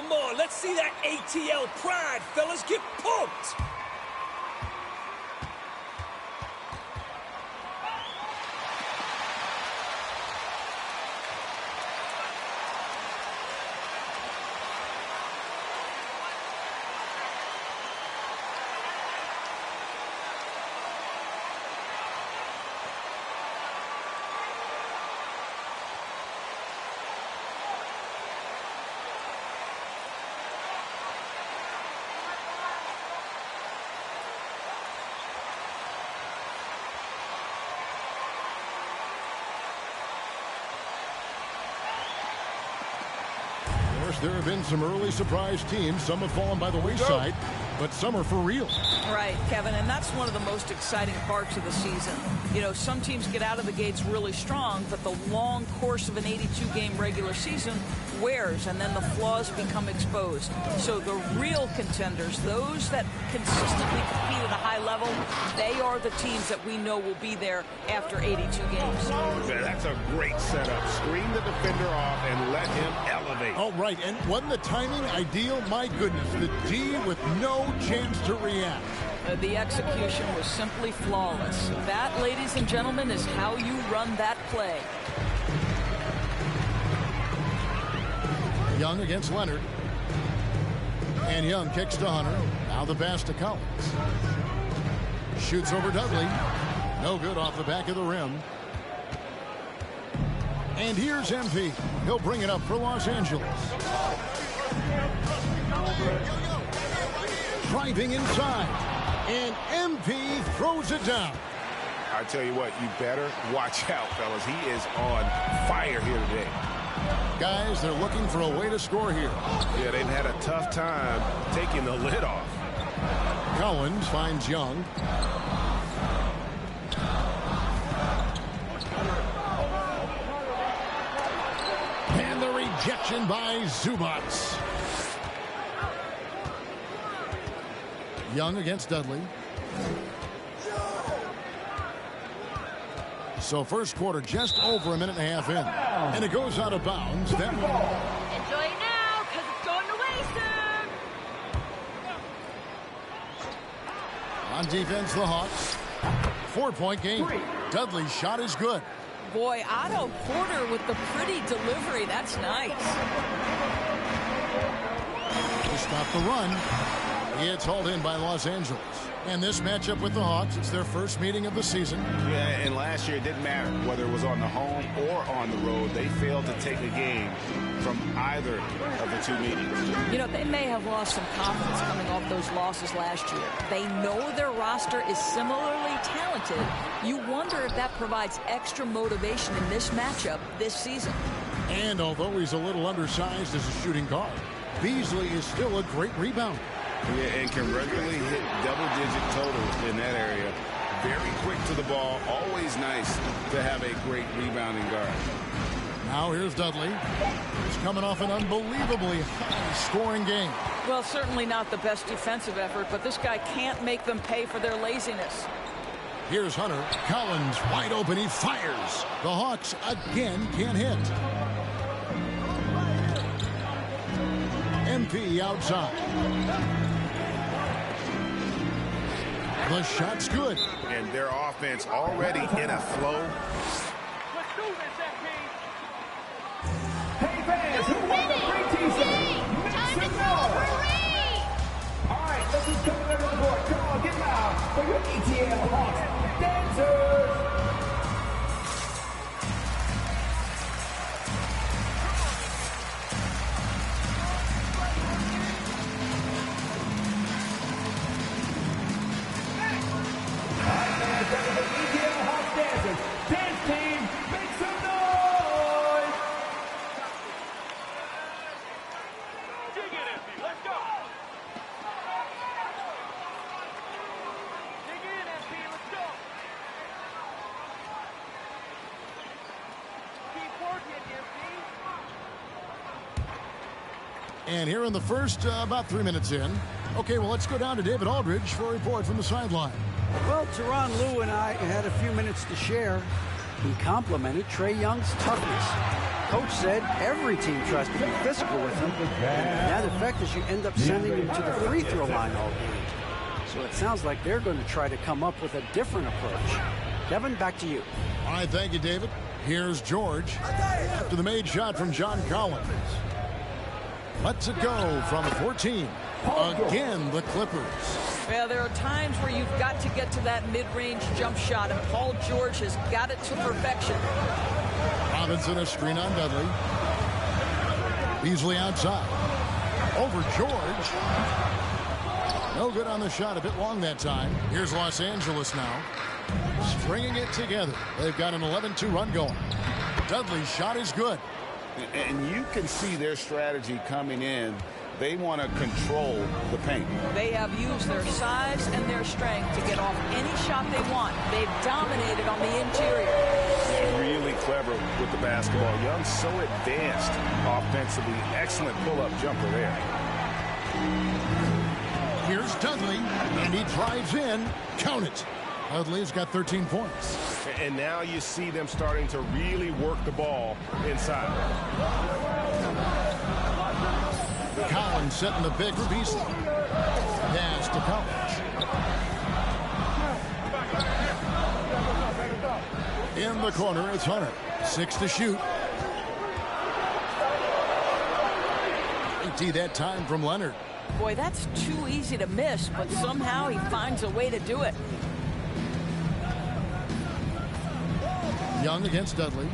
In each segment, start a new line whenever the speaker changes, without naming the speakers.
Come on, let's see that ATL pride, fellas. Get pumped!
There have been some early surprise teams. Some have fallen by the wayside, but some are for real.
Right, Kevin, and that's one of the most exciting parts of the season. You know, some teams get out of the gates really strong, but the long course of an 82-game regular season wears, and then the flaws become exposed. So the real contenders, those that consistently compete at a high level, they are the teams that we know will be there after 82 games.
That's a great setup. Screen the defender off and let him elevate.
All right, and wasn't the timing ideal? My goodness, the D with no chance to react.
The execution was simply flawless. That, ladies and gentlemen, is how you run that play.
Young against Leonard. And Young kicks to Hunter. Now the pass to Collins. Shoots over Dudley. No good off the back of the rim. And here's MP. He'll bring it up for Los Angeles. Driving inside. And MP throws it down.
I tell you what, you better watch out, fellas. He is on fire here today.
Guys, they're looking for a way to score here.
Yeah, they've had a tough time taking the lid off.
Collins finds Young. And the rejection by Zubats. Young against Dudley. So first quarter just over a minute and a half in. And it goes out of bounds. Then
enjoy it now, because it's going away soon.
on defense, the Hawks. 4-point game. Dudley's shot is good.
Boy, Otto Porter with the pretty delivery. That's nice.
To stop the run. It's hauled in by Los Angeles. And this matchup with the Hawks, it's their first meeting of the season.
Yeah, and last year it didn't matter whether it was on the home or on the road. They failed to take a game from either of the two meetings.
You know, they may have lost some confidence coming off those losses last year. They know their roster is similarly talented. You wonder if that provides extra motivation in this matchup this season.
And although he's a little undersized as a shooting guard, Beasley is still a great rebounder.
Yeah, and can regularly hit double-digit totals in that area. Very quick to the ball. Always nice to have a great rebounding guard.
Now here's Dudley. He's coming off an unbelievably high-scoring game.
Well, certainly not the best defensive effort, but this guy can't make them pay for their laziness.
Here's Hunter. Collins wide open. He fires. The Hawks again can't hit. MP outside. The shot's good.
And their offense already in a flow.
Let's do this, MP. Hey, fans, who won the free t-shirt? Make some noise. All right, let's just come to the board. Come on, get loud for your ATL Hawks dancers.
And here in the first, about 3 minutes in. Okay, well, let's go down to David Aldridge for a report from the sideline.
Well, Tyronn Lue and I had a few minutes to share. He complimented Trae Young's toughness. Coach said every team tries to be physical with him. And that effect is you end up sending him to the free throw line all game. So it sounds like they're going to try to come up with a different approach. Kevin, back to you.
All right, thank you, David. Here's George after the made shot from John Collins. Lets it go from 14. Again, the Clippers.
Yeah, there are times where you've got to get to that mid-range jump shot, and Paul George has got it to perfection.
Robinson, a screen on Dudley. Beasley outside. Over George. No good on the shot. A bit long that time. Here's Los Angeles now. Stringing it together. They've got an 11-2 run going. Dudley's shot is good.
And you can see their strategy coming in. They want to control the paint.
They have used their size and their strength to get off any shot they want. They've dominated on the interior.
Really clever with the basketball. Young's so advanced offensively. Excellent pull-up jumper there.
Here's Dudley, and he drives in. Count it. Dudley's got 13 points.
And now you see them starting to really work the ball inside.
Collins setting the pick for Beasley. Pass to Collins. In the corner, it's Hunter. 6 to shoot. 20 that time from Leonard.
Boy, that's too easy to miss, but somehow he finds a way to do it.
Young against Dudley.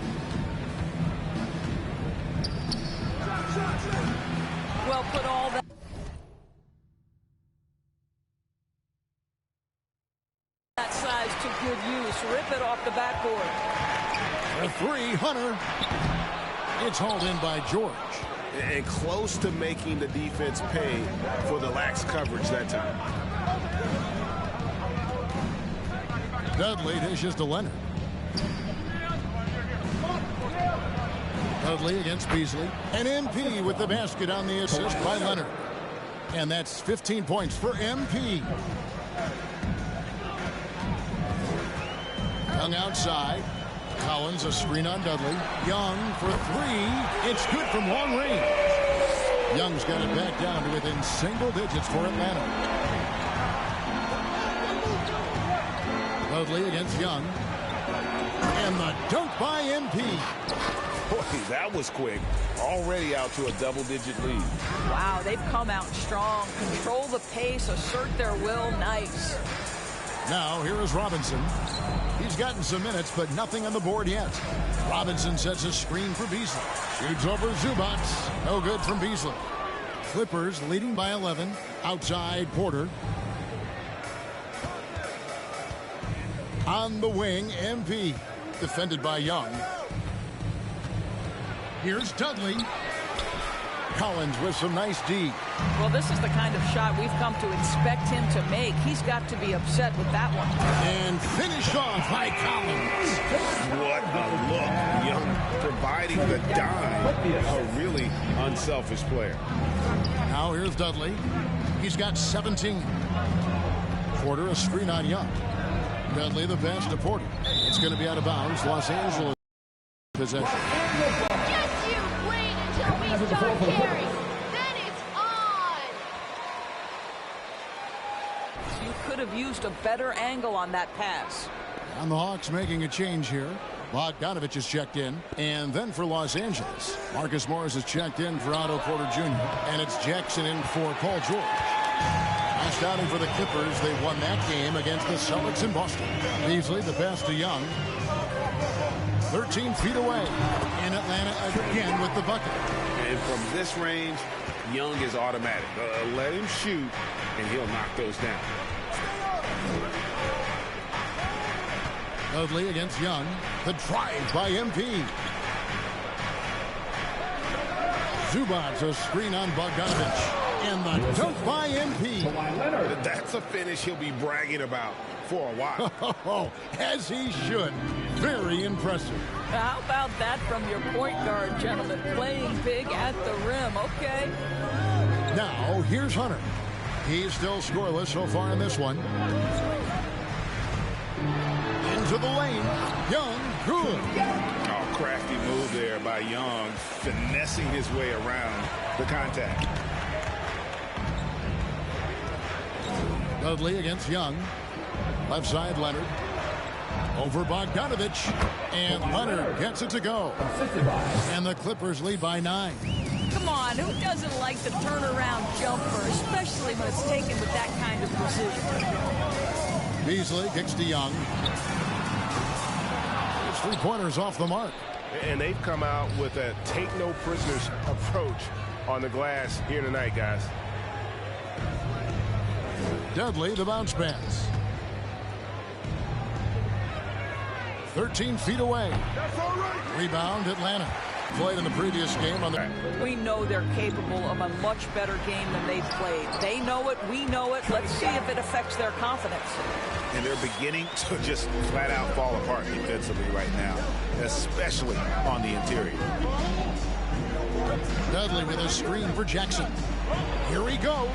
Well, put all that size to good use. Rip it off the backboard.
A three, Hunter. It's hauled in by George.
And close to making the defense pay for the lax coverage that time.
Dudley dishes to Leonard. Dudley against Beasley. And MP with the basket on the assist by Leonard. And that's 15 points for MP. Young outside. Collins, a screen on Dudley. Young for three. It's good from long range. Young's got it back down to within single digits for Atlanta. Dudley against Young. And the dunk by MP.
Boy, that was quick. Already out to a double-digit lead.
Wow, they've come out strong. Control the pace, assert their will. Nice.
Now, here is Robinson. He's gotten some minutes, but nothing on the board yet. Robinson sets a screen for Beasley. Shoots over Zubac. No good from Beasley. Clippers leading by 11. Outside, Porter. On the wing, MP. Defended by Young. Here's Dudley. Collins with some nice D.
Well, this is the kind of shot we've come to expect him to make. He's got to be upset with that one.
And finished off by Collins.
What a look. Young providing the dime. A really unselfish player.
Now here's Dudley. He's got 17. Porter a screen on Young. Dudley the pass to Porter. It's going to be out of bounds. Los Angeles possession.
Just you wait until we start carrying. Then it's on.
You could have used a better angle on that pass.
And the Hawks making a change here. Bogdanovich is checked in. And then for Los Angeles, Marcus Morris is checked in for Otto Porter Jr. And it's Jackson in for Paul George. Last outing for the Clippers. They won that game against the Celtics in Boston. Beasley, the pass to Young. 13 feet away. In Atlanta again with the bucket.
And from this range, Young is automatic. Let him shoot, and he'll knock those down.
Dudley against Young. The drive by MP. Zubac, a screen on Bogdanovich. And the dunk by MP.
That's a finish he'll be bragging about for a while.
As he should. Very impressive.
How about that from your point guard, gentlemen? Playing big at the rim. Okay.
Now, here's Hunter. He's still scoreless so far in this one. into the lane. Young, good.
Oh, crafty move there by Young, finessing his way around the contact.
Dudley against Young. Left side, Leonard. Over Bogdanovich. And Leonard gets it to go. And the Clippers lead by 9.
Come on, who doesn't like the turnaround jumper, especially when it's taken with that kind of precision?
Beasley kicks to Young. His three-pointers off the mark.
And they've come out with a take-no-prisoners approach on the glass here tonight, guys.
Dudley, the bounce pass. 13 feet away. Rebound, Atlanta. Played in the previous game on the...
We know they're capable of a much better game than they've played. They know it, we know it. Let's see if it affects their confidence.
And they're beginning to just flat out fall apart defensively right now, especially on the interior.
Dudley with a screen for Jackson. Here he goes.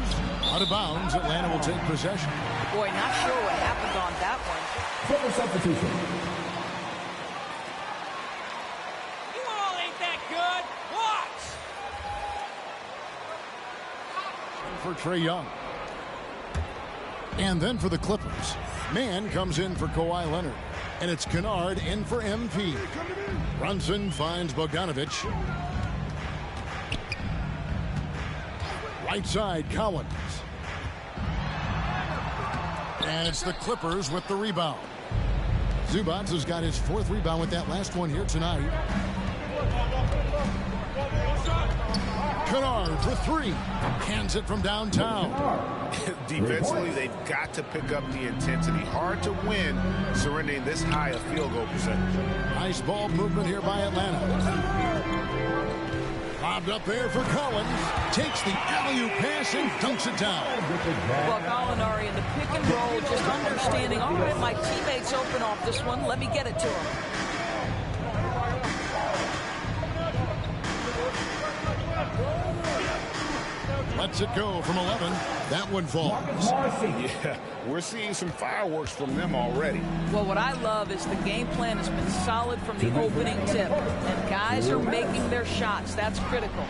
Out of bounds, Atlanta will take possession.
Boy, not sure what happened on that one.
Triple substitution.
You all ain't that good. Watch.
For Trae Young. And then for the Clippers. Mann comes in for Kawhi Leonard. And it's Kennard in for MP. Brunson finds Bogdanovich. Right side, Collins. And it's the Clippers with the rebound. Zubac has got his 4th rebound with that last one here tonight. Kennard for 3. Hands it from downtown.
Defensively, they've got to pick up the intensity. Hard to win surrendering this high a field goal percentage.
Nice ball movement here by Atlanta. Lobbed up there for Collins. Takes the alley-oop pass and dunks it down.
Well, Gallinari in the pick and roll, just understanding, all right, my teammates open off this one. Let me get it to him.
Lets it go from 11. That one falls.
Yeah, we're seeing some fireworks from them already.
Well, what I love is the game plan has been solid from the opening tip. And guys are making their shots. That's critical.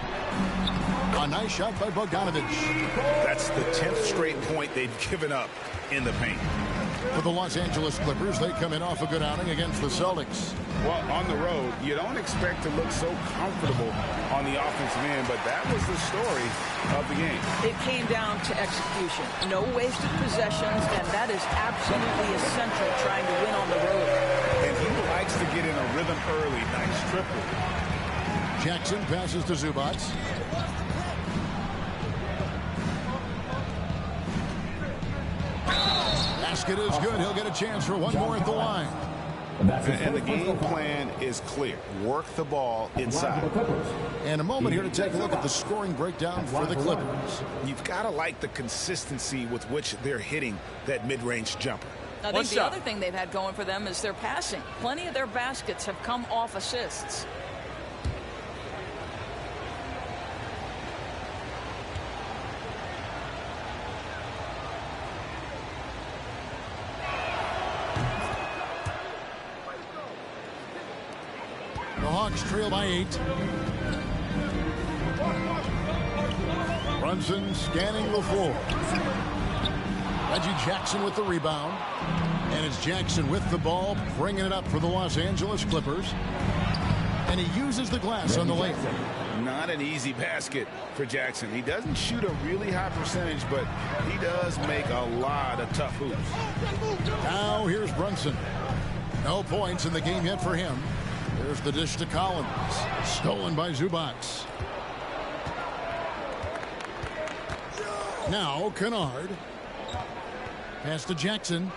A nice shot by Bogdanovich.
That's the 10th straight point they've given up in the paint.
For the Los Angeles Clippers, they come in off a good outing against the Celtics.
Well, on the road, you don't expect to look so comfortable on the offensive end, but that was the story of the game.
It came down to execution. No wasted possessions, and that is absolutely essential trying to win on the road.
And he likes to get in a rhythm early. Nice triple.
Jackson passes to Zubac. Basket is good. He'll get a chance for one more at the line.
And the game plan is clear. Work the ball inside.
And a moment here to take a look at the scoring breakdown for the Clippers.
You've got to like the consistency with which they're hitting that mid-range jumper.
I think the other thing they've had going for them is their passing. Plenty of their baskets have come off assists.
The Hawks trail by 8. Brunson scanning the floor. Reggie Jackson with the rebound. And it's Jackson with the ball, bringing it up for the Los Angeles Clippers. And he uses the glass on the lane.
Not an easy basket for Jackson. He doesn't shoot a really high percentage, but he does make a lot of tough hoops.
Now here's Brunson. No points in the game yet for him. There's the dish to Collins. Stolen by Zubac. Now Kennard. Pass to Jackson.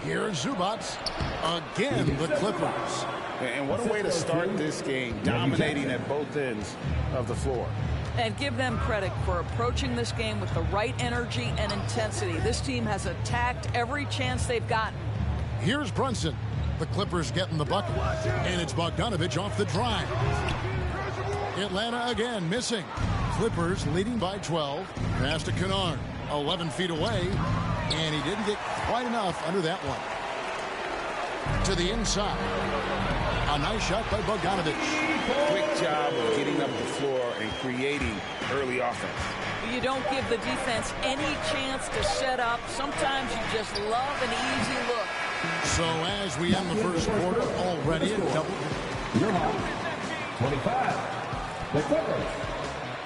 Here's Zubac. Again, the Clippers.
And what a way to start this game, dominating at both ends of the floor.
And give them credit for approaching this game with the right energy and intensity. This team has attacked every chance they've gotten.
Here's Brunson. The Clippers getting the bucket. And it's Bogdanovich off the drive. Atlanta again missing. Clippers leading by 12. Pass to Kennard. 11 feet away. And he didn't get quite enough under that one. To the inside. A nice shot by Bogdanovic.
Quick job of getting up the floor and creating early offense.
You don't give the defense any chance to set up. Sometimes you just love an easy look.
So as we end the first quarter, already in double.
Your Hawks, 25. The Clippers,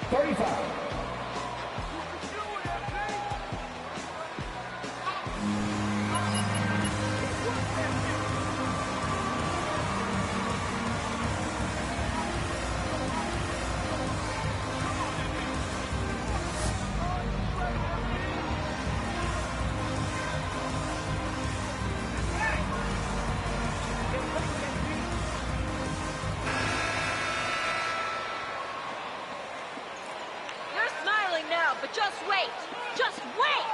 35.
But just wait. Just wait.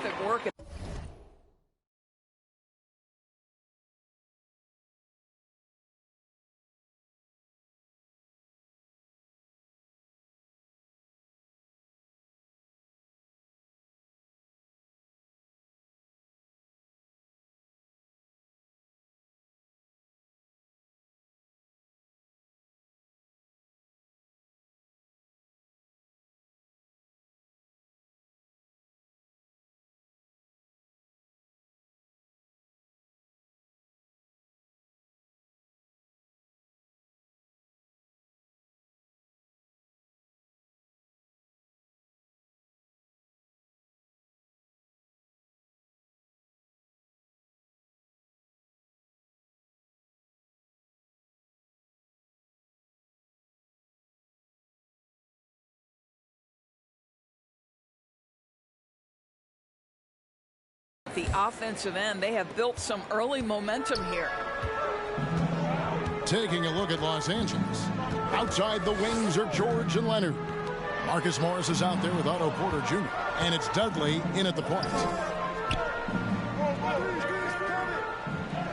Terrific work. The offensive end, they have built some early momentum here.
Taking a look at Los Angeles. Outside the wings are George and Leonard. Marcus Morris is out there with Otto Porter Jr. And it's Dudley in at the point.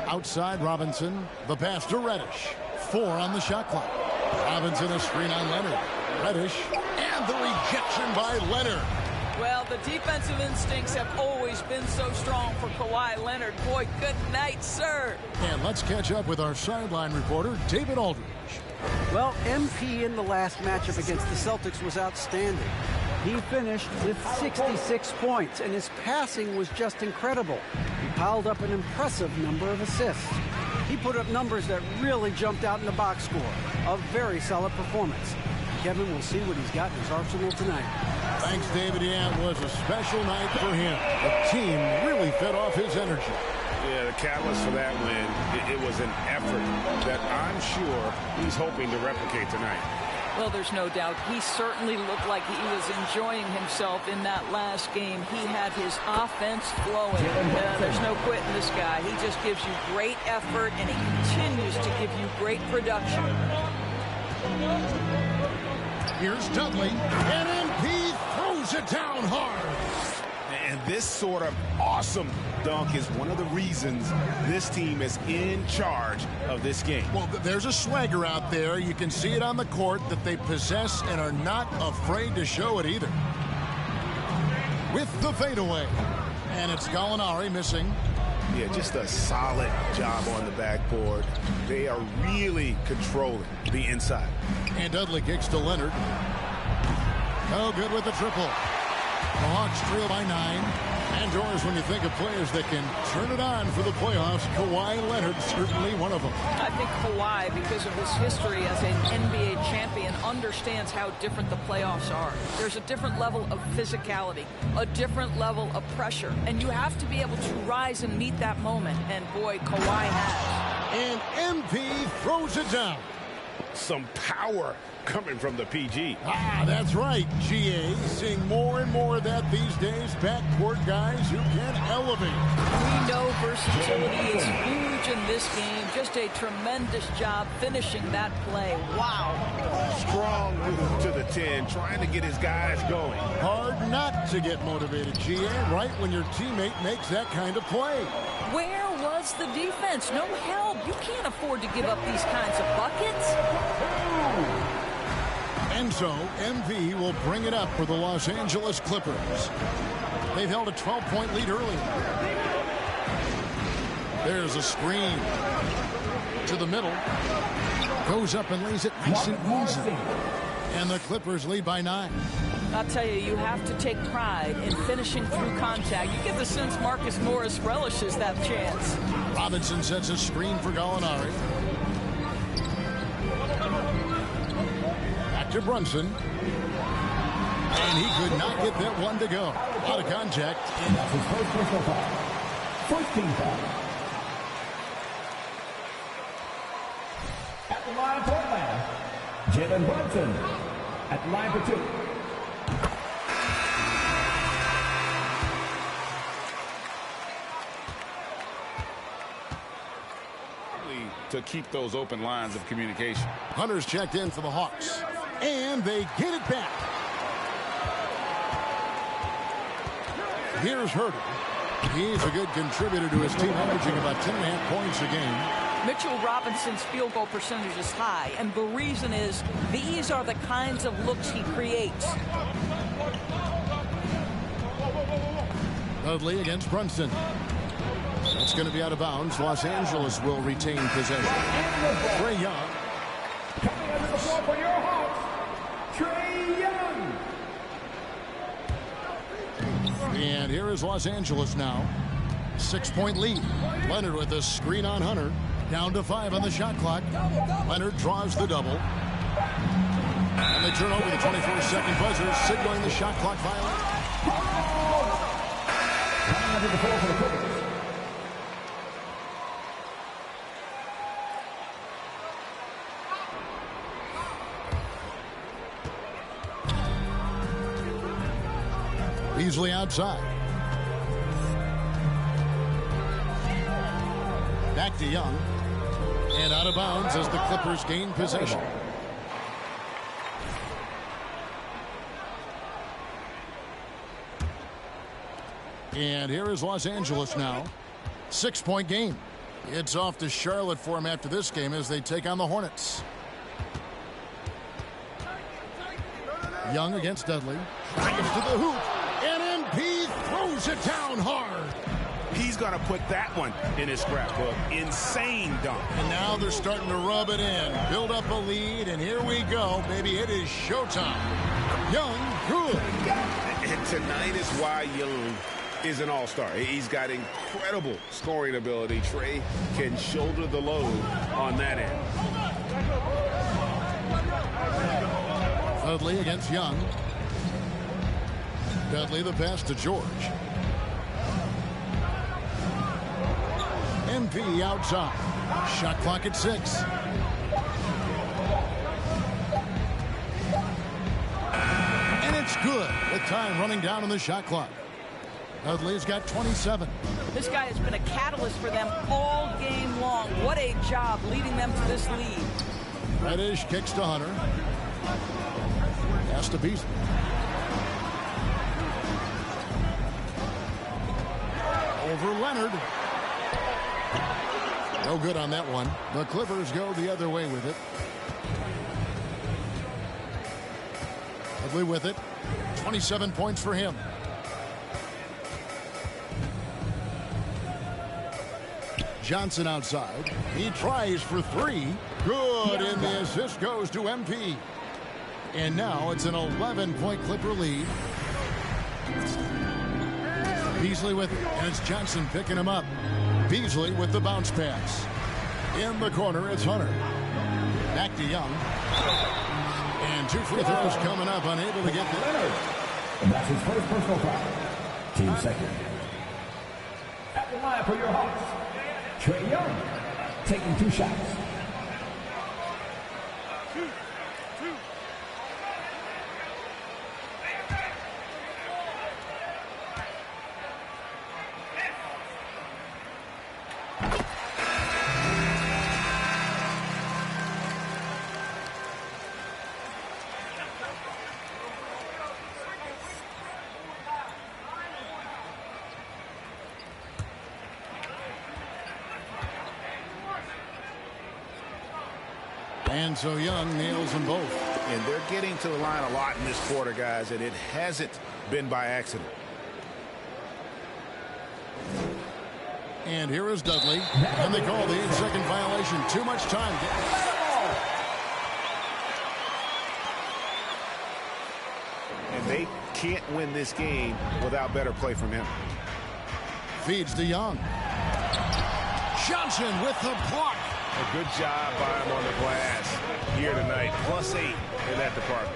Outside Robinson. The pass to Reddish. 4 on the shot clock. Robinson a screen on Leonard. Reddish. And the rejection by Leonard.
Well, the defensive instincts have always been so strong for Kawhi Leonard. Boy, good night, sir.
And let's catch up with our sideline reporter, David Aldridge.
Well, MP in the last matchup against the Celtics was outstanding. He finished with 66 points, and his passing was just incredible. He piled up an impressive number of assists. He put up numbers that really jumped out in the box score. A very solid performance. Kevin will see what he's got in his arsenal tonight.
Thanks, David. Yeah, it was a special night for him. The team really fed off his energy.
Yeah, the catalyst for that win, it was an effort that I'm sure he's hoping to replicate tonight.
Well, there's no doubt. He certainly looked like he was enjoying himself in that last game. He had his offense flowing. There's no quitting this guy. He just gives you great effort, and he continues to give you great production.
Here's Dudley, and MP throws it down hard.
And this sort of awesome dunk is one of the reasons this team is in charge of this game.
Well, there's a swagger out there. You can see it on the court that they possess and are not afraid to show it either. With the fadeaway. And it's Gallinari missing.
Yeah, just a solid job on the backboard. They are really controlling the inside.
And Dudley kicks to Leonard. No good with the triple. The Hawks trail by 9. And Doris, when you think of players that can turn it on for the playoffs, Kawhi Leonard certainly one of them.
I think Kawhi, because of his history as an NBA champion, understands how different the playoffs are. There's a different level of physicality, a different level of pressure, and you have to be able to rise and meet that moment. And boy, Kawhi has.
And MP throws it down.
Some power coming from the PG.
Ah, that's right, GA. Seeing more and more of that these days. Backcourt guys who can elevate.
We know versatility is huge in this game. Just a tremendous job finishing that play. Wow.
Strong move to the 10, trying to get his guys going.
Hard not to get motivated, GA, right when your teammate makes that kind of play.
Where was was the defense. No help. You can't afford to give up these kinds of buckets.
And so, MV will bring it up for the Los Angeles Clippers. They've held a 12-point lead earlier. There's a screen to the middle. Goes up and lays it nice and easy. And the Clippers lead by 9.
I'll tell you, you have to take pride in finishing through contact. You get the sense Marcus Morris relishes that chance.
Robinson sets a screen for Gallinari. Back to Brunson. And he could not get that one to go. A lot of contact.
And that's his first personal foul. First team foul. At the line for Atlanta, Jalen Brunson. At the line for 2.
To keep those open lines of communication.
Hunter's checked in for the Hawks. And they get it back. Here's Herter. He's a good contributor to his team, averaging about 10.5 points a game.
Mitchell Robinson's field goal percentage is high, and the reason is these are the kinds of looks he creates.
Dudley against Brunson. It's going to be out of bounds. Los Angeles will retain possession. Trae Young.
Coming under the floor for your Hawks, Trae Young.
And here is Los Angeles now. 6-point lead. Leonard with a screen on Hunter. Down to 5 on the shot clock. Leonard draws the double. And they turn over the 24-second buzzer, signaling the shot clock violation.
Coming under the floor for the Clippers.
Beasley outside. Back to Young. And out of bounds as the Clippers gain possession. And here is Los Angeles now. 6-point game. It's off to Charlotte for him after this game as they take on the Hornets. Young against Dudley. Drives to the hoop. And MP throws it down hard.
He's going to put that one in his scrapbook. Insane dunk.
And now they're starting to rub it in. Build up a lead, and here we go. Baby, it is showtime. Young, good.
And tonight is why Young is an all-star. He's got incredible scoring ability. Trae can shoulder the load on that end.
Dudley against Young. Dudley the pass to George. MP outside. Shot clock at 6. And it's good with time running down on the shot clock. Dudley's got 27.
This guy has been a catalyst for them all game long. What a job leading them to this lead.
Reddish kicks to Hunter. Pass to Beasley. Over Leonard. No good on that one. The Clippers go the other way with it. Dudley with it. 27 points for him. Johnson outside. He tries for 3. Good, and the assist goes to MP. And now it's an 11-point Clipper lead. Beasley with it, and it's Johnson picking him up. Beasley with the bounce pass. In the corner, it's Hunter. Back to Young. And 2 free throws coming up, unable to get there.
And that's his first personal foul. Team second. At the line for your Hawks, Trae Young taking 2 shots.
And so Young nails them both.
And they're getting to the line a lot in this quarter, guys, and it hasn't been by accident.
And here is Dudley. And they call the 8-second violation. Too much time.
And they can't win this game without better play from him.
Feeds to Young. Johnson with the block.
A good job by him on the glass here tonight. +8 in that department.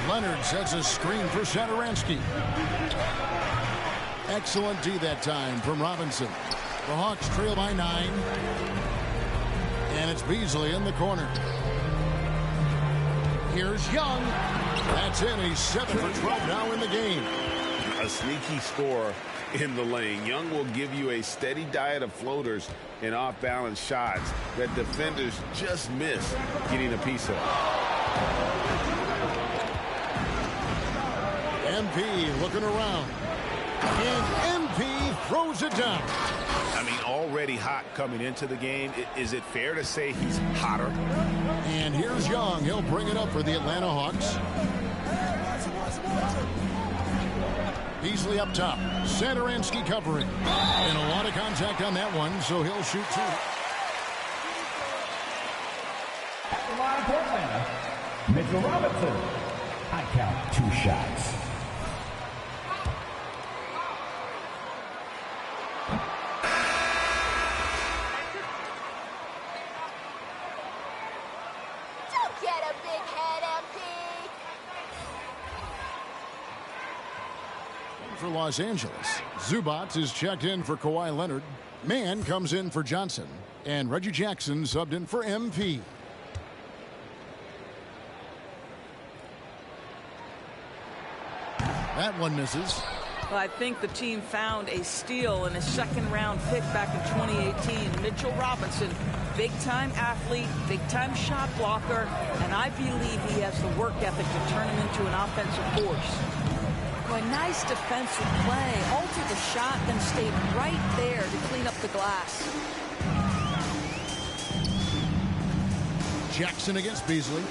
Leonard sets a screen for Satoransky. Excellent D that time from Robinson. The Hawks trail by 9. And it's Beasley in the corner. Here's Young. That's in. He's 7 for 12 now in the game.
A sneaky score in the lane. Young will give you a steady diet of floaters and off-balance shots that defenders just miss getting a piece of.
MP looking around. And MP throws it down.
I mean, already hot coming into the game. Is it fair to say he's hotter?
And here's Young. He'll bring it up for the Atlanta Hawks. Beasley up top. Satoransky covering. And a lot of contact on that one, so he'll shoot 2.
At the line for Atlanta, Mitchell Robinson. I count 2 shots.
Don't get a big head, MP.
For Los Angeles, Zubac is checked in for Kawhi Leonard. Mann comes in for Johnson. And Reggie Jackson subbed in for MP. That one misses.
Well, I think the team found a steal in a second-round pick back in 2018. Mitchell Robinson, big-time athlete, big-time shot blocker, and I believe he has the work ethic to turn him into an offensive force. Well, nice defensive play. Altered the shot, then stayed right there to clean up the glass.
Jackson against Beasley.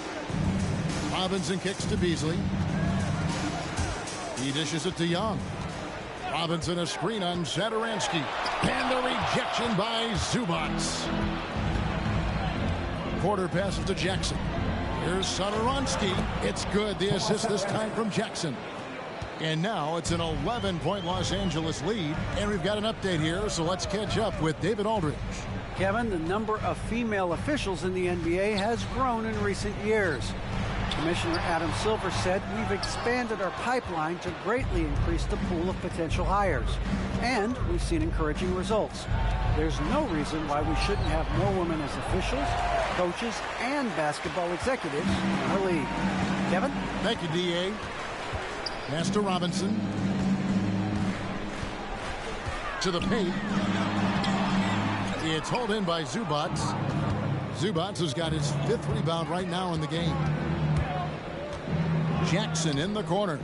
Robinson kicks to Beasley. He dishes it to Young. Robinson a screen on Satoransky. And the rejection by Zubac. Porter passes to Jackson. Here's Satoransky. It's good. The assist this time from Jackson. And now it's an 11-point Los Angeles lead. And we've got an update here, so let's catch up with David Aldridge.
Kevin, the number of female officials in the NBA has grown in recent years. Commissioner Adam Silver said we've expanded our pipeline to greatly increase the pool of potential hires. And we've seen encouraging results. There's no reason why we shouldn't have more women as officials, coaches, and basketball executives in the league. Kevin?
Thank you, D.A. Pass to Robinson. To the paint. It's hauled in by Zubac. Zubac has got his 5th rebound right now in the game. Jackson in the corner.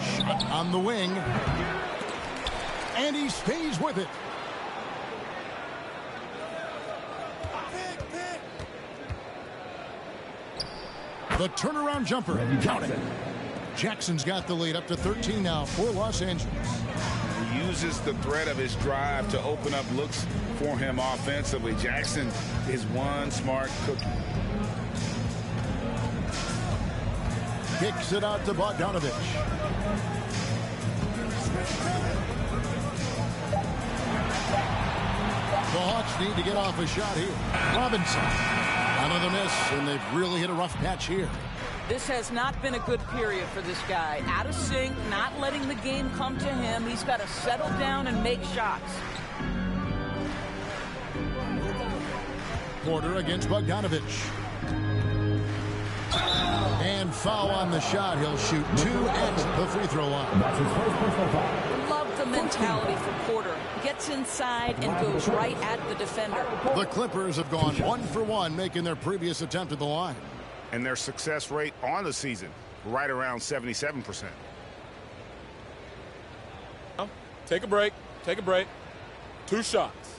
Shot on the wing. And he stays with it. The turnaround jumper. Count it. Jackson's got the lead up to 13 now for Los Angeles.
He uses the threat of his drive to open up looks for him offensively. Jackson is one smart cookie.
Kicks it out to Bogdanovich. The Hawks need to get off a shot here. Robinson. Another miss, and they've really hit a rough patch here.
This has not been a good period for this guy. Out of sync, not letting the game come to him. He's got to settle down and make shots.
Porter against Bogdanovich. And foul on the shot. He'll shoot 2 at the free throw line.
That's his first personal foul.
Love the mentality for Porter. Gets inside and goes right at the defender.
The Clippers have gone 1 for 1, making their previous attempt at the line.
And their success rate on the season, right around 77%.
Take a break. Take a break. 2 shots.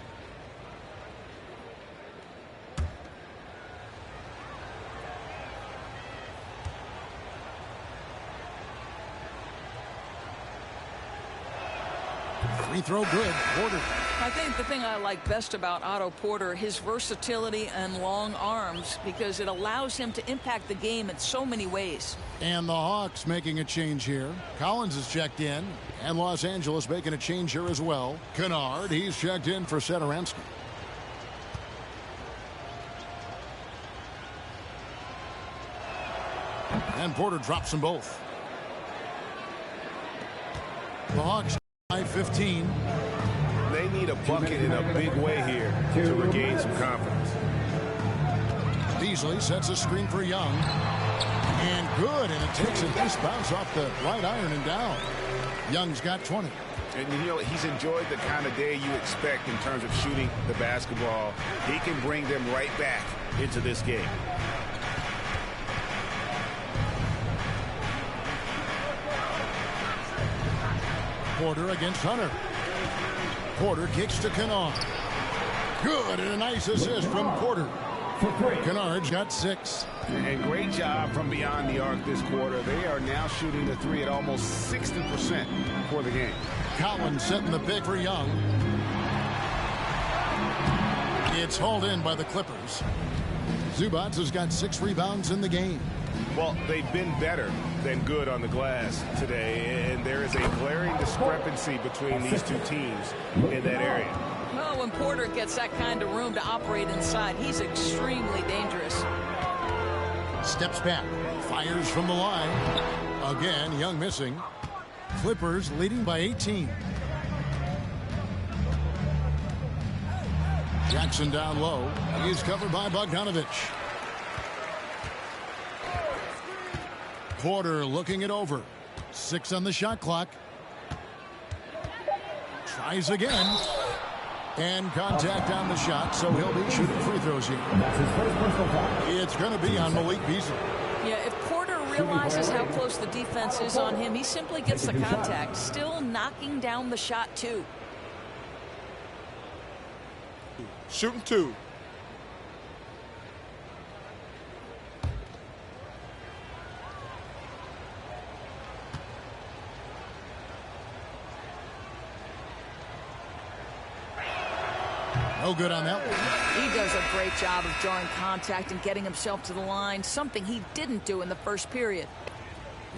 Free throw good. Porter.
I think the thing I like best about Otto Porter, his versatility and long arms, because it allows him to impact the game in so many ways.
And the Hawks making a change here. Collins is checked in. And Los Angeles making a change here as well. Kennard, he's checked in for Satoransky. And Porter drops them both. The Hawks by 15.
They need a bucket in a big way here to regain some confidence.
Beasley sets a screen for Young. And good, and it takes a nice bounce off the right iron and down. Young's got 20.
And you know, he's enjoyed the kind of day you expect in terms of shooting the basketball. He can bring them right back into this game.
Porter against Hunter. Porter kicks to Kennard. Good, and a nice assist from Porter. Kennard's got 6.
And great job from beyond the arc this quarter. They are now shooting the 3 at almost 60% for the game.
Collins setting the pick for Young. It's hauled in by the Clippers. Zubac has got 6 rebounds in the game.
Well, they've been better than good on the glass today, and there is a glaring discrepancy between these two teams in that area.
Well, when Porter gets that kind of room to operate inside, he's extremely dangerous.
Steps back, fires from the line. Again, Young missing. Clippers leading by 18. Jackson down low. He's covered by Bogdanovich. Porter looking it over. 6 on the shot clock. Tries again. And contact on the shot, so he'll be shooting free throws here. It's going to be on Malik Beasley.
Yeah, if Porter realizes how close the defense is on him, he simply gets the contact. Still knocking down the shot, too.
Shooting 2.
No good on that one.
He does a great job of drawing contact and getting himself to the line, something he didn't do in the first period.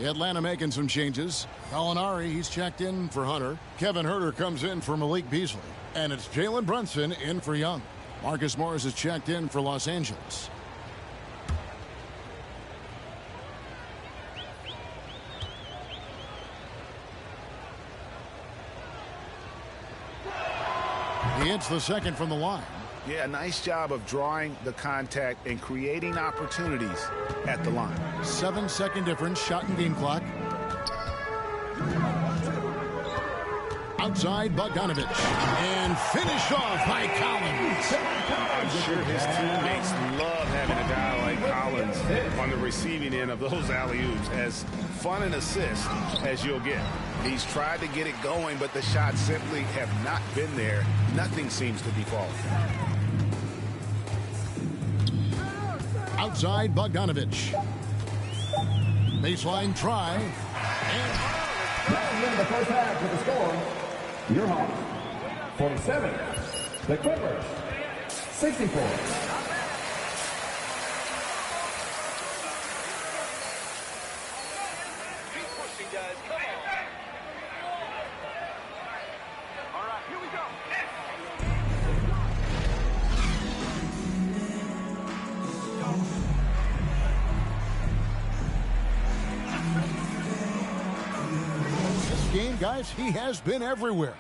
Atlanta making some changes. Gallinari, he's checked in for Hunter. Kevin Huerter comes in for Malik Beasley. And it's Jalen Brunson in for Young. Marcus Morris is checked in for Los Angeles. He hits the second from the line.
Yeah, nice job of drawing the contact and creating opportunities at the line.
7-second difference, shot and game clock. Outside Bogdanovich. And finished off by Collins.
I'm sure his teammates love having a guy like Collins on the receiving end of those alley-oops. As fun an assist as you'll get. He's tried to get it going, but the shots simply have not been there. Nothing seems to be falling.
Outside Bogdanovich. Baseline try.
And the first half with the score, your Hawks 47, the Clippers 64.
Game, guys, he has been everywhere.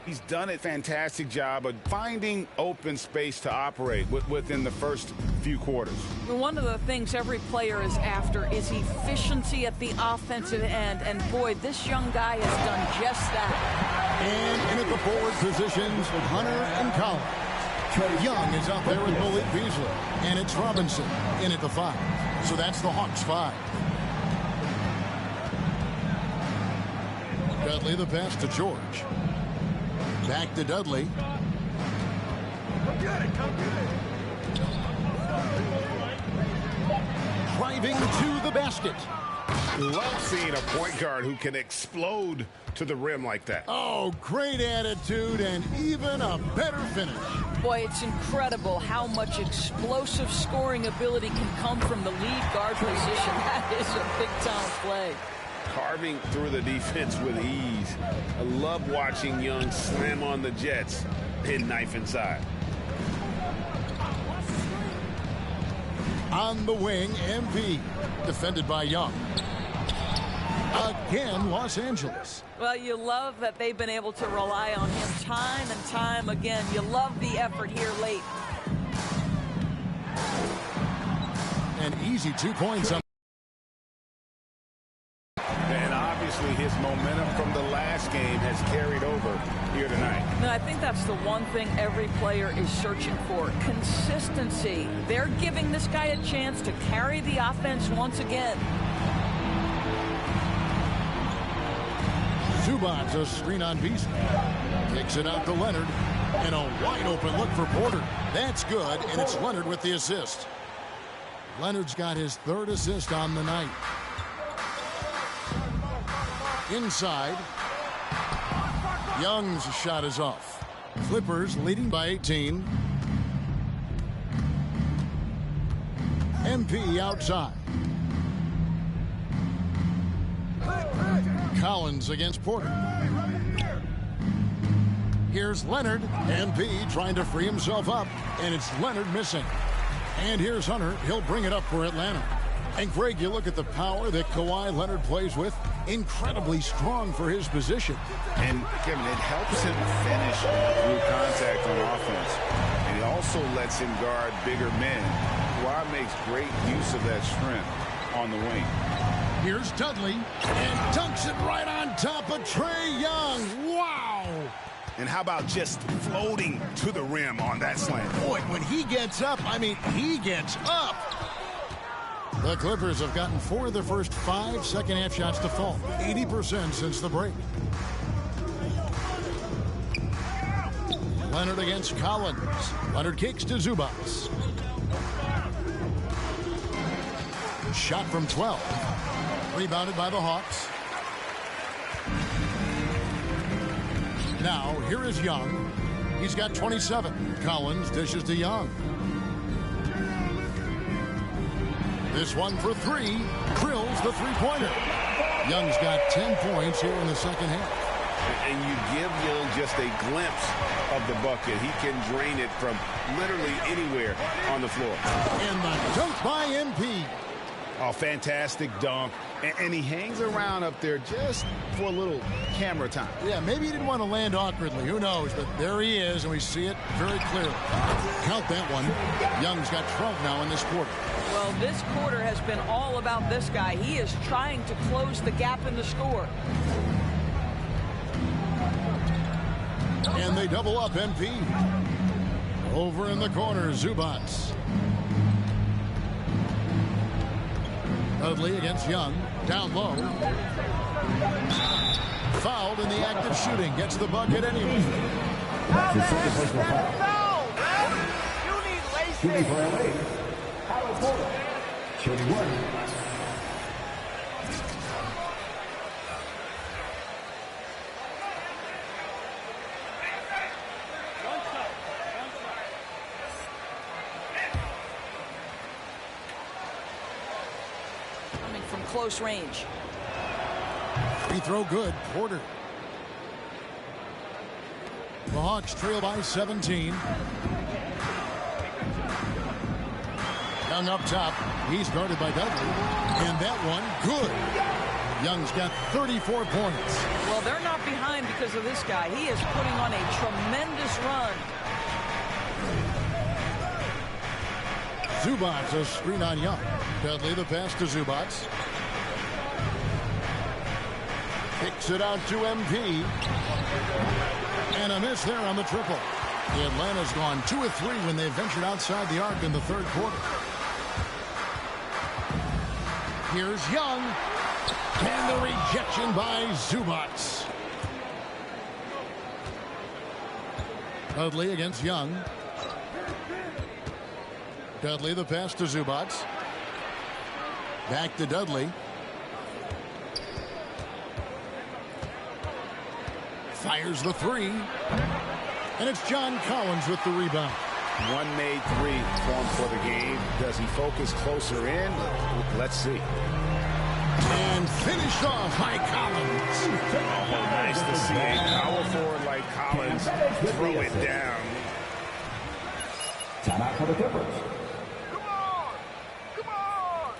He's done a fantastic job of finding open space to operate within the first few quarters.
One of the things every player is after is efficiency at the offensive end. And, boy, this young guy has done just that.
And in at the forward positions, Hunter and Collins. Young is out there with Malik Beasley. And it's Robinson in at the 5. So that's the Hawks 5. Dudley the pass to George. Back to Dudley. Driving to the basket.
Love seeing a point guard who can explode to the rim like that.
Oh, great attitude and even a better finish.
Boy, it's incredible how much explosive scoring ability can come from the lead guard position. That is a big-time play.
Carving through the defense with ease. I love watching Young slam on the Jets, pin knife inside.
On the wing, MP, defended by Young. Again, Los Angeles.
Well, you love that they've been able to rely on him time and time again. You love the effort here late.
An easy 2 points on.
And obviously his momentum from the last game has carried over here tonight.
No, I think that's the one thing every player is searching for. Consistency. They're giving this guy a chance to carry the offense once again.
Zubats a screen on Beasley. Takes it out to Leonard. And a wide open look for Porter. That's good, and it's Leonard with the assist. Leonard's got his 3rd assist on the night. Inside. Young's shot is off. Clippers leading by 18. MP outside. Collins against Porter. Here's Leonard. MP trying to free himself up, and it's Leonard missing. And here's Hunter. He'll bring it up for Atlanta. And, Greg, you look at the power that Kawhi Leonard plays with. Incredibly strong for his position.
And, Kevin, it helps him finish through contact on offense. And it also lets him guard bigger men. Kawhi makes great use of that strength on the wing.
Here's Dudley, and dunks it right on top of Trae Young. Wow!
And how about just floating to the rim on that slam?
Boy, when he gets up, I mean, he gets up. The Clippers have gotten 4 of their first 5 second-half shots to fall. 80% since the break. Leonard against Collins. Leonard kicks to Zubats. Shot from 12. Rebounded by the Hawks. Now, here is Young. He's got 27. Collins dishes to Young. This one for 3. Drills the three-pointer. Young's got 10 points here in the second half.
And you give Young just a glimpse of the bucket. He can drain it from literally anywhere on the floor.
And the dunk by MP.
Oh, fantastic dunk. And he hangs around up there just for a little camera time.
Yeah, maybe he didn't want to land awkwardly. Who knows? But there he is, and we see it very clearly. Count that one. Young's got 12 now in this quarter.
Well, this quarter has been all about this guy. He is trying to close the gap in the score.
And they double up MP. Over in the corner, Zubats. Dudley against Young. Down low. Fouled in the act of shooting. Gets the bucket anyway.
Shooting for LA. Howard Porter. Shooting 1.
From close range.
Free throw good. Porter. The Hawks trail by 17. Young up top. He's guarded by Dudley. And that one good. Young's got 34 points.
Well, they're not behind because of this guy. He is putting on a tremendous run.
Zubats a screen on Young. Dudley the pass to Zubats. Kicks it out to MP. And a miss there on the triple. Atlanta's gone 2 of 3 when they ventured outside the arc in the third quarter. Here's Young. And the rejection by Zubats. Dudley against Young. Dudley the pass to Zubats. Back to Dudley. Fires the three. And it's John Collins with the rebound.
One made three form for the game. Does he focus closer in? Let's see.
And finished off by Collins.
Oh, nice to see a power forward like Collins throw it down.
Timeout for the Clippers.
Come on! Come on!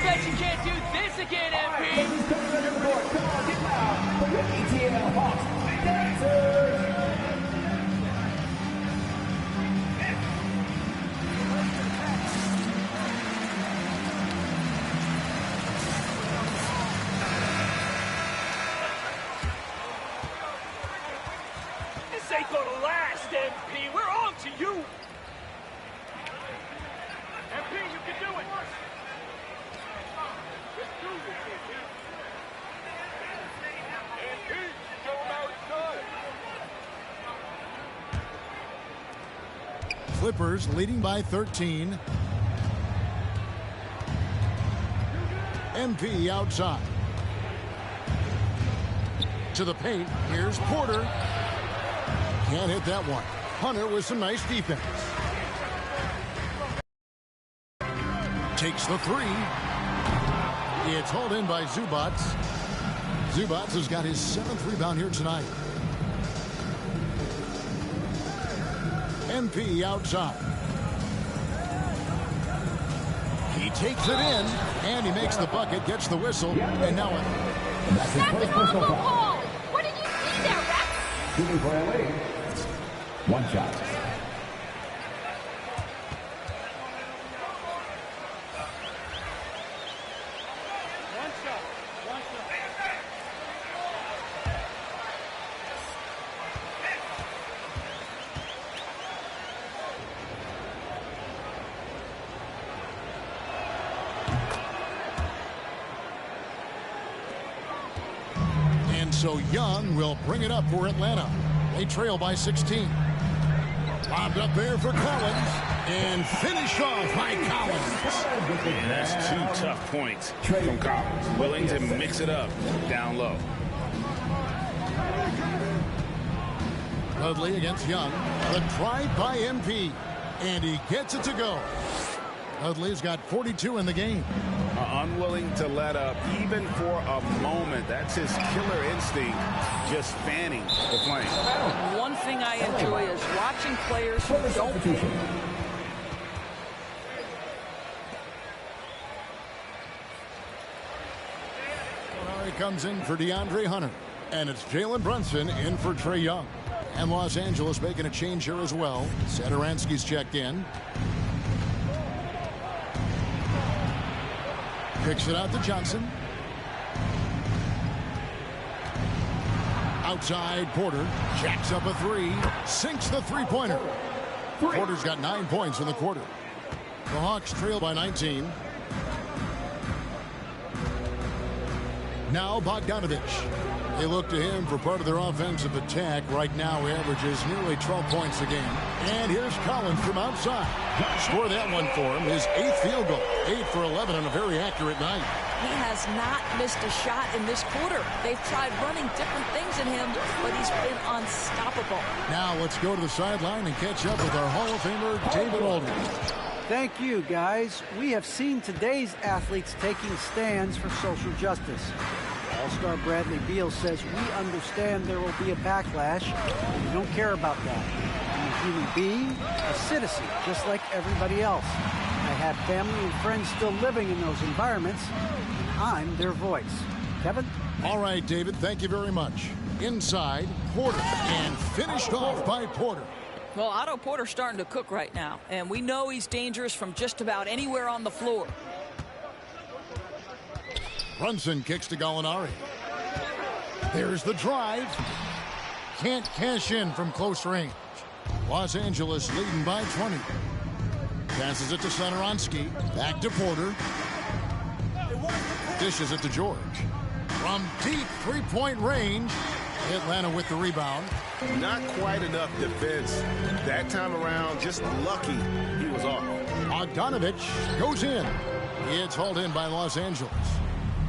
Bet you can't do this again, MP!
This is coming under the board. Come on, get loud for your ATL Hawks dancers!
This ain't gonna last, MP. We're on to you. MP, you can do it. Let's do this, MP. MP, show him how it's done.
Clippers leading by 13. MP outside. To the paint. Here's Porter. Can't hit that one. Hunter with some nice defense. Takes the three. It's hauled in by Zubats. Zubats has got his 7th rebound here tonight. MP outside. He takes it in, and he makes the bucket, gets the whistle, and now it.
That's an awful call! What did you see there, Rex?
Shooting for LA. One shot.
And so Young will bring it up for Atlanta. They trail by 16. Bobbed up there for Collins. And finished off by Collins.
And that's 2 tough points from Collins. Willing to mix it up down low.
Dudley against Young. The drive by MP. And he gets it to go. Dudley's got 42 in the game.
Unwilling to let up even for a moment. That's his killer instinct, just fanning the flame.
One thing I enjoy is watching players who don't.
He comes in for DeAndre Hunter. And it's Jalen Brunson in for Trae Young. And Los Angeles making a change here as well. Satoransky's checked in. Kicks it out to Johnson. Outside, Porter jacks up a three. Sinks the three-pointer. Porter's got 9 points in the quarter. The Hawks trail by 19. Now Bogdanovich. They look to him for part of their offensive attack. Right now, he averages nearly 12 points a game. And here's Collins from outside. Score that one for him. His 8th field goal. 8 for 11 on a very accurate night.
He has not missed a shot in this quarter. They've tried running different things in him, but he's been unstoppable.
Now let's go to the sideline and catch up with our Hall of Famer, David Aldridge.
Thank you, guys. We have seen today's athletes taking stands for social justice. All-star Bradley Beal says, we understand there will be a backlash. We don't care about that. I'm a human being, a citizen, just like everybody else. I have family and friends still living in those environments. I'm their voice. Kevin?
All right, David, thank you very much. Inside, Porter, and finished off by Porter.
Well, Otto Porter's starting to cook right now, and we know he's dangerous from just about anywhere on the floor.
Brunson kicks to Gallinari. There's the drive. Can't cash in from close range. Los Angeles leading by 20. Passes it to Satoransky. Back to Porter. Dishes it to George. From deep three-point range, Atlanta with the rebound.
Not quite enough defense. That time around, just lucky he was off.
Bogdanovich goes in. It's hauled in by Los Angeles.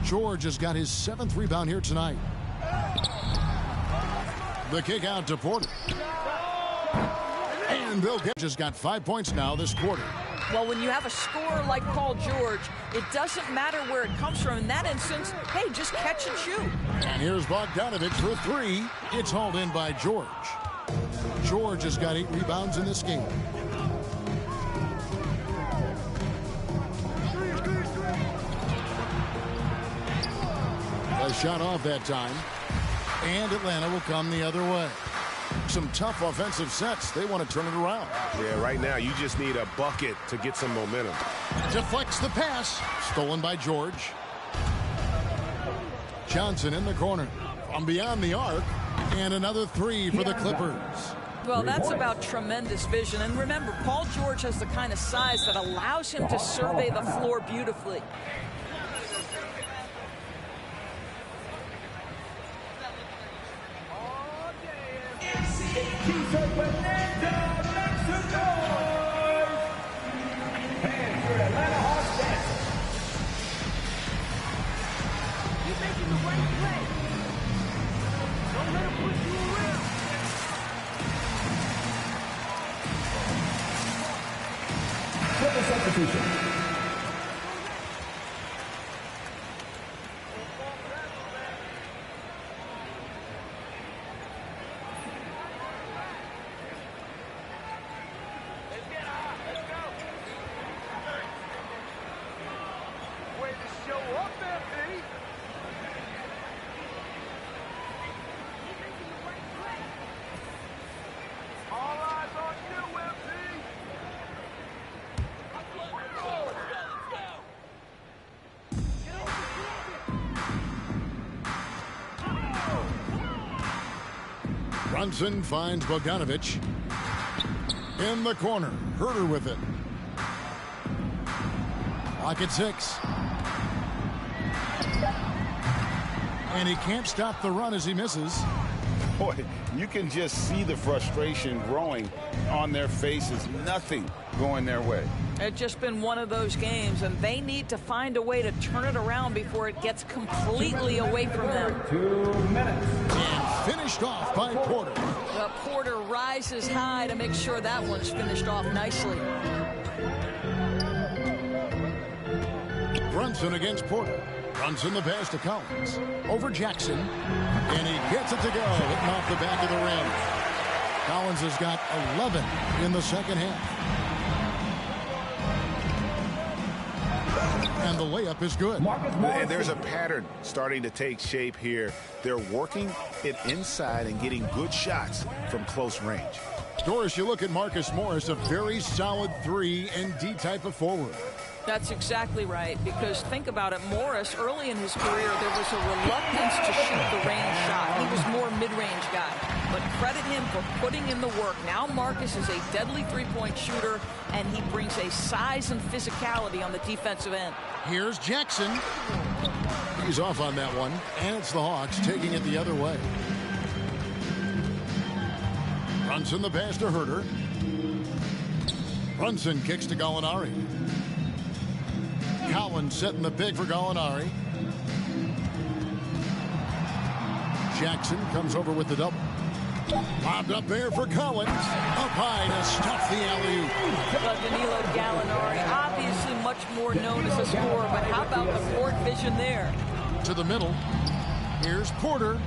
George has got his 7th rebound here tonight. The kick out to Porter. And Bill just got 5 points now this quarter.
Well, when you have a scorer like Paul George, it doesn't matter where it comes from. In that instance, hey, just catch and shoot.
And here's Bogdanovich for 3. It's hauled in by George. George has got 8 rebounds in this game. A shot off that time. And Atlanta will come the other way. Some tough offensive sets. They want to turn it around.
Yeah, right now you just need a bucket to get some momentum.
Deflects the pass. Stolen by George. Johnson in the corner. From beyond the arc. And another 3 for the Clippers.
Well, that's about tremendous vision. And remember, Paul George has the kind of size that allows him to survey the floor beautifully.
Substitution.
Brunson finds Bogdanovich in the corner. Herter with it. Lock at 6. And he can't stop the run as he misses.
Boy, you can just see the frustration growing on their faces. Nothing going their way.
It's just been one of those games, and they need to find a way to turn it around before it gets completely away from them.
2 minutes.
And finished off by Porter.
Porter rises high to make sure that one's finished off nicely.
Brunson against Porter. Brunson the pass to Collins. Over Jackson. And he gets it to go. Hitting off the back of the rim. Collins has got 11 in the second half. And the layup is good.
And there's a pattern starting to take shape here. They're working it inside and getting good shots from close range.
Doris, you look at Marcus Morris, a very solid 3 and D type of forward.
That's exactly right, because think about it, Morris, early in his career, there was a reluctance to shoot the range shot. He was more mid-range guy, but credit him for putting in the work. Now Marcus is a deadly three-point shooter, and he brings a size and physicality on the defensive end.
Here's Jackson. He's off on that one, and it's the Hawks taking it the other way. Brunson the pass to Herter. Brunson kicks to Gallinari. Collins setting the pick for Gallinari. Jackson comes over with the double. Lobbed up there for Collins. Up high to stuff the alley-oop.
But Danilo Gallinari, obviously much more known as a scorer, but how about the court vision there?
To the middle. Here's Porter.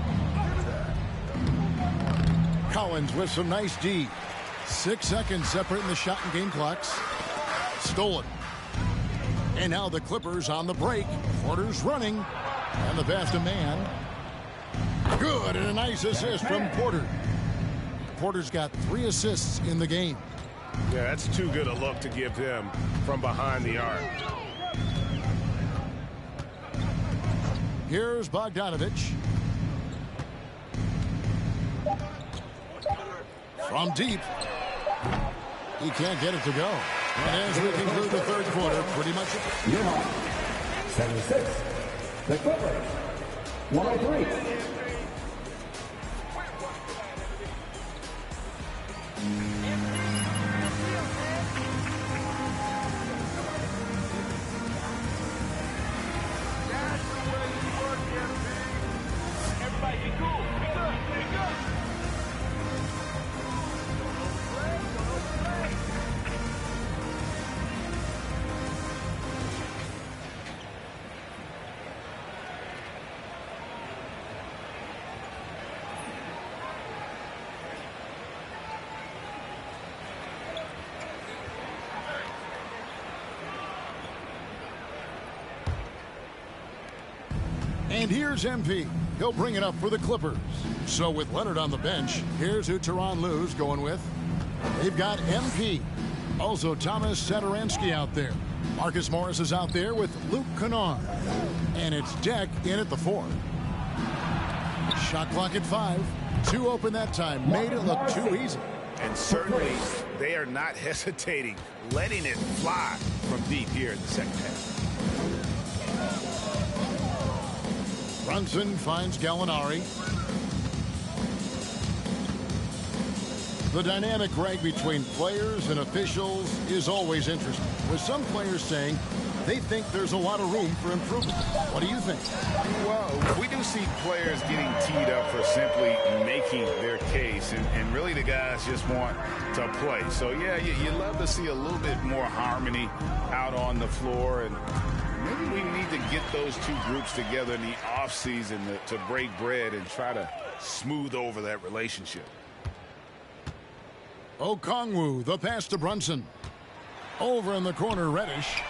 Collins with some nice D. 6 seconds separating the shot and game clocks. Stolen. And now the Clippers on the break. Porter's running. And the pass to Mann. Good, and a nice assist from Porter. Porter's got 3 assists in the game.
Yeah, that's too good a look to give him from behind the arc.
Here's Bogdanovich. From deep. He can't get it to go. And as we conclude the third quarter, pretty much.
76. The Clippers. 103.
And here's MP. He'll bring it up for the Clippers. So with Leonard on the bench, here's who Tyronn Lue's going with. They've got MP. Also Thomas Satoransky out there. Marcus Morris is out there with Luke Kennard. And it's Deck in at the 4. Shot clock at 5. 2 open that time. Made it look too easy.
And certainly they are not hesitating, letting it fly from deep here in the second half.
Brunson finds Gallinari. The dynamic, Greg, between players and officials is always interesting, with some players saying they think there's a lot of room for improvement. What do you think?
Well, we do see players getting teed up for simply making their case, and really the guys just want to play. So, yeah, you love to see a little bit more harmony out on the floor, and maybe we need to get those two groups together in the offseason to break bread and try to smooth over that relationship.
Okongwu, the pass to Brunson. Over in the corner, Reddish.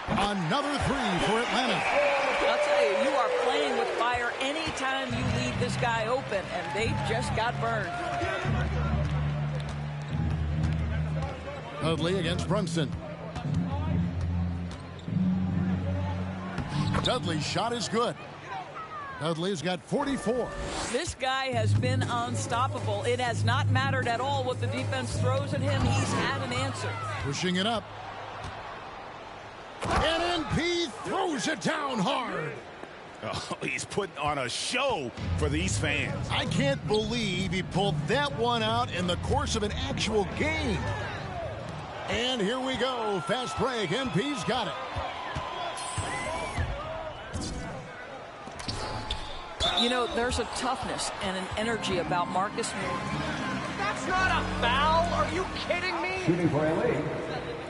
Another 3 for Atlanta.
I'll tell you, you are playing with fire anytime you leave this guy open, and they just got burned.
Dudley against Brunson. Dudley's shot is good. Dudley's got 44.
This guy has been unstoppable. It has not mattered at all what the defense throws at him. He's had an answer.
Pushing it up. And NP throws it down hard.
Oh, he's putting on a show for these fans.
I can't believe he pulled that one out in the course of an actual game. And here we go. Fast break. MP's got it.
You know, there's a toughness and an energy about Marcus Moore.
That's not a foul. Are you kidding me?
Shooting for LA,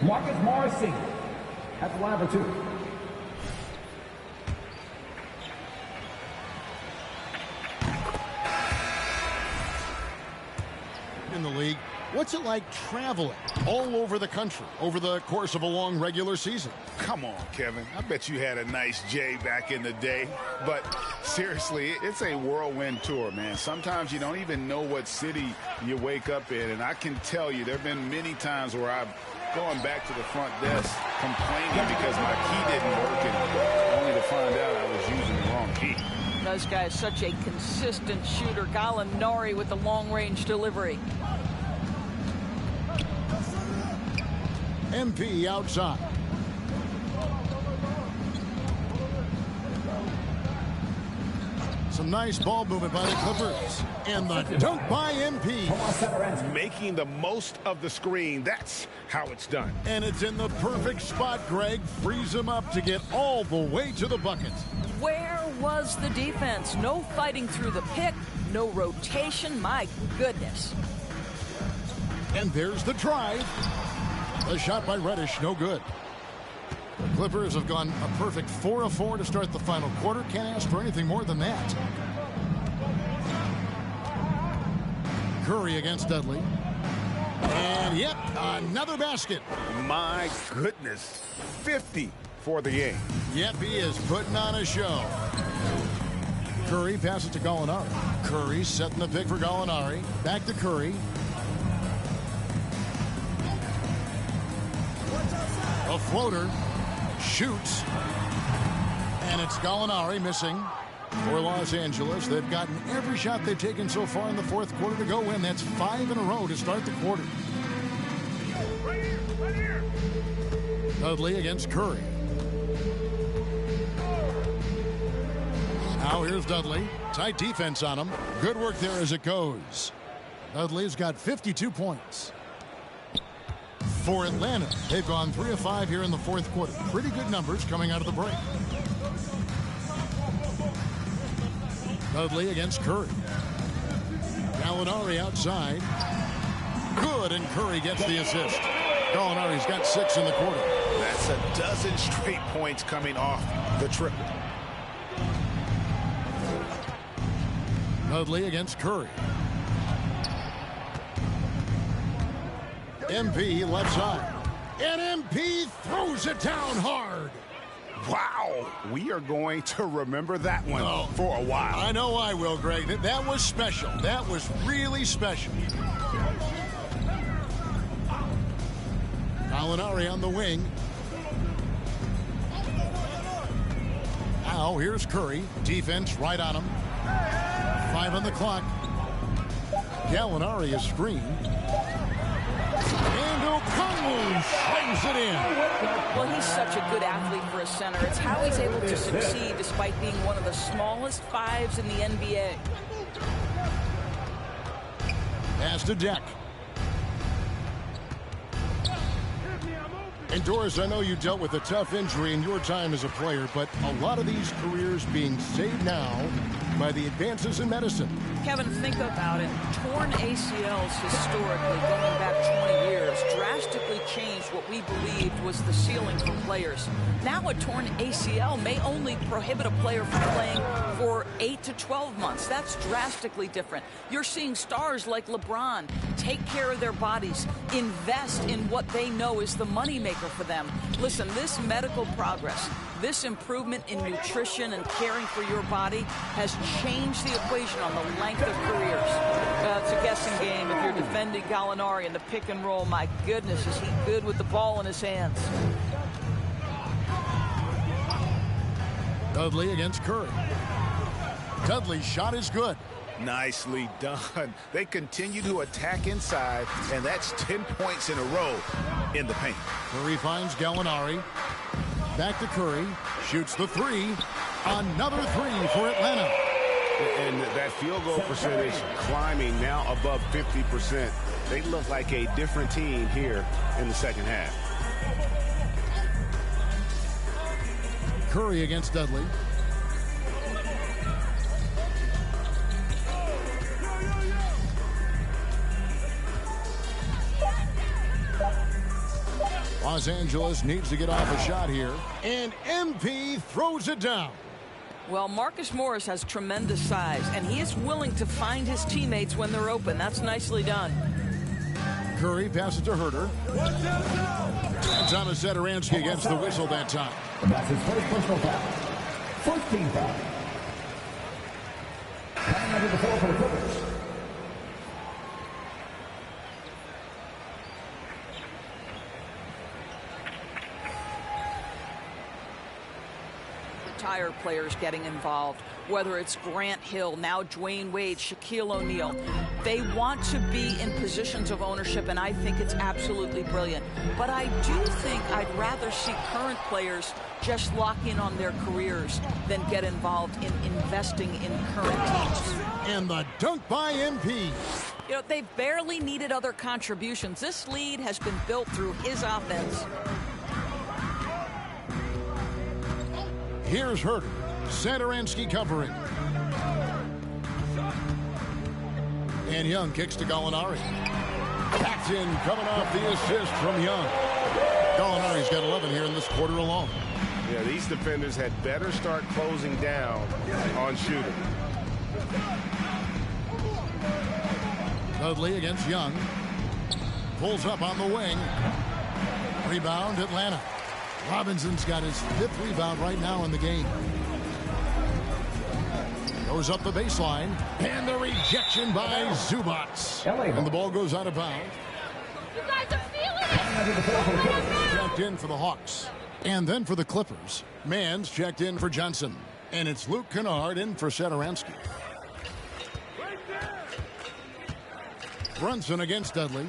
Marcus Morris Sr. at the line for 2.
In the league, what's it like traveling all over the country over the course of a long regular season?
Come on, Kevin. I bet you had a nice J back in the day. But seriously, it's a whirlwind tour, man. Sometimes you don't even know what city you wake up in. And I can tell you there have been many times where I've gone back to the front desk complaining because my key didn't work, and only to find out I was using the wrong key.
This guy is such a consistent shooter. Gallinari with the long-range delivery.
MP outside. Some nice ball movement by the Clippers. And the dunk by MP.
Making the most of the screen. That's how it's done.
And it's in the perfect spot, Greg. Frees him up to get all the way to the bucket.
Where was the defense? No fighting through the pick. No rotation. My goodness.
And there's the drive. The shot by Reddish, no good. The Clippers have gone a perfect 4 of 4 to start the final quarter. Can't ask for anything more than that. Curry against Dudley. And yep, another basket.
My goodness. 50 for the game.
Yep, he is putting on a show. Curry passes to Gallinari. Curry setting the pick for Gallinari. Back to Curry. A floater. Shoots. And it's Gallinari missing for Los Angeles. They've gotten every shot they've taken so far in the fourth quarter to go in. That's 5 in a row to start the quarter. Dudley against Curry. Now here's Dudley. Tight defense on him. Good work there as it goes. Dudley's got 52 points. For Atlanta, they've gone 3 of 5 here in the fourth quarter. Pretty good numbers coming out of the break. Dudley against Curry. Gallinari outside. Good, and Curry gets the assist. Gallinari's got 6 in the quarter.
That's a dozen straight points coming off the triple.
Dudley against Curry. MP left side. And MP throws it down hard.
Wow, we are going to remember that one for a while.
I know I will, Greg. That was special. That was really special. Gallinari on the wing. Now here's Curry. Defense right on him. 5 on the clock. Gallinari is screened. And O'Connell slings it in.
Well, he's such a good athlete for a center. It's how he's able to succeed despite being one of the smallest 5s in the NBA.
Pass to Deck. And Doris, I know you dealt with a tough injury in your time as a player, but a lot of these careers being saved now by the advances in medicine.
Kevin, think about it. Torn ACLs historically, going back 20 years, drastically changed what we believed was the ceiling for players. Now a torn ACL may only prohibit a player from playing for 8 to 12 months. That's drastically different. You're seeing stars like LeBron take care of their bodies, invest in what they know is the moneymaker for them. Listen, this medical progress, this improvement in nutrition and caring for your body has changed the equation on the length of careers. It's a guessing game if you're defending Gallinari in the pick and roll. My goodness, is he good with the ball in his hands.
Dudley against Curry. Dudley's shot is good.
Nicely done. They continue to attack inside, and that's 10 points in a row in the paint.
Curry finds Gallinari. Back to Curry. Shoots the 3. Another 3 for Atlanta.
And that field goal percentage climbing now above 50%. They look like a different team here in the second half.
Curry against Dudley. Los Angeles needs to get off a shot here. And MP throws it down.
Well, Marcus Morris has tremendous size, and he is willing to find his teammates when they're open. That's nicely done.
Curry passes to Herter. And Thomas Satoransky gets the whistle that time.
That's his first personal foul. First team foul. Coming under the floor for the Clippers.
Retired players getting involved, whether it's Grant Hill, now Dwayne Wade, Shaquille O'Neal. They want to be in positions of ownership, and I think it's absolutely brilliant. But I do think I'd rather see current players just lock in on their careers than get involved in investing in current teams.
And the dunk by MP.
You know, they've barely needed other contributions. This lead has been built through his offense.
Here's Herter. Satoransky covering. And Young kicks to Gallinari. Paxton coming off the assist from Young. Gallinari's got 11 here in this quarter alone.
Yeah, these defenders had better start closing down on shooting.
Dudley against Young. Pulls up on the wing. Rebound Atlanta. Robinson's got his 5th rebound right now in the game. Goes up the baseline, and the rejection by Zubac. And the ball goes out of bounds.
You guys are feeling it!
Checked in for the Hawks. And then for the Clippers, Mans checked in for Johnson. And it's Luke Kennard in for Satoransky. Brunson against Dudley.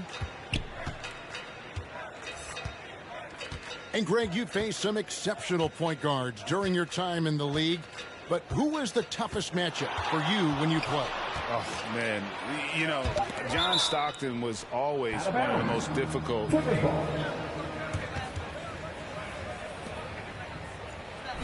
And Greg, you faced some exceptional point guards during your time in the league. But who was the toughest matchup for you when you played?
Oh, man. You know, John Stockton was always one of the most difficult.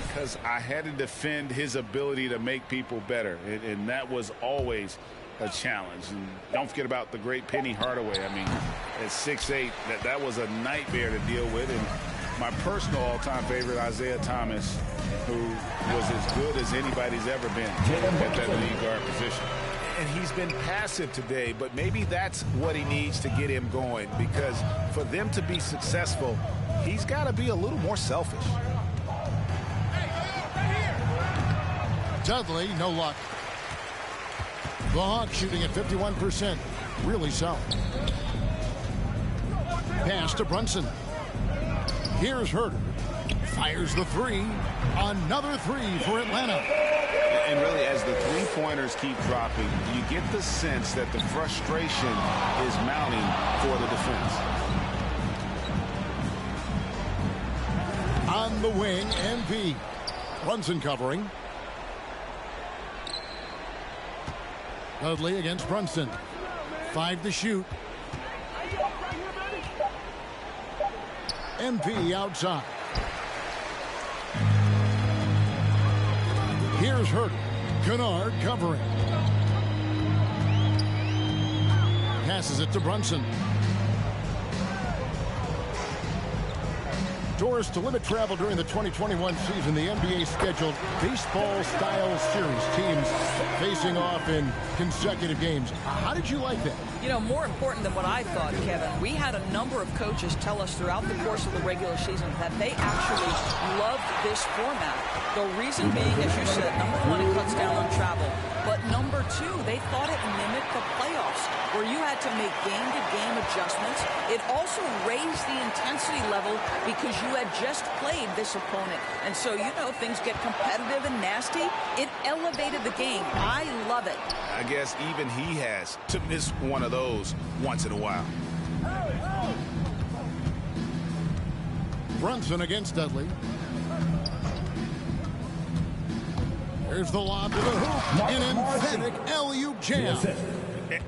Because I had to defend his ability to make people better. And that was always a challenge. And don't forget about the great Penny Hardaway. I mean, at 6'8", that was a nightmare to deal with. And my personal all-time favorite, Isaiah Thomas, who was as good as anybody's ever been at that lead guard position. And he's been passive today, but maybe that's what he needs to get him going, because for them to be successful, he's got to be a little more selfish.
Dudley, no luck. The Hawks shooting at 51%. Really solid. Pass to Brunson. Here's Herter. Fires the 3. Another 3 for Atlanta.
And really, as the three-pointers keep dropping, you get the sense that the frustration is mounting for the defense.
On the wing, MP. Brunson covering. Dudley against Brunson. 5 to shoot. MP outside. Here's Herter. Kennard covering. Passes it to Brunson. Doors to limit travel during the 2021 season. The NBA scheduled baseball-style series. Teams facing off in consecutive games. How did you like that?
You know, more important than what I thought, Kevin, we had a number of coaches tell us throughout the course of the regular season that they actually loved this format. The reason being, as you said, number one, it cuts down on travel. But number two, they thought it mimicked the playoffs, where you had to make game-to-game adjustments. It also raised the intensity level because you had just played this opponent. And so, you know, things get competitive and nasty. It elevated the game. I love it.
I guess even he has to miss one of those once in a while.
Brunson against Dudley. There's the lob to the hoop. An emphatic alley-oop jam.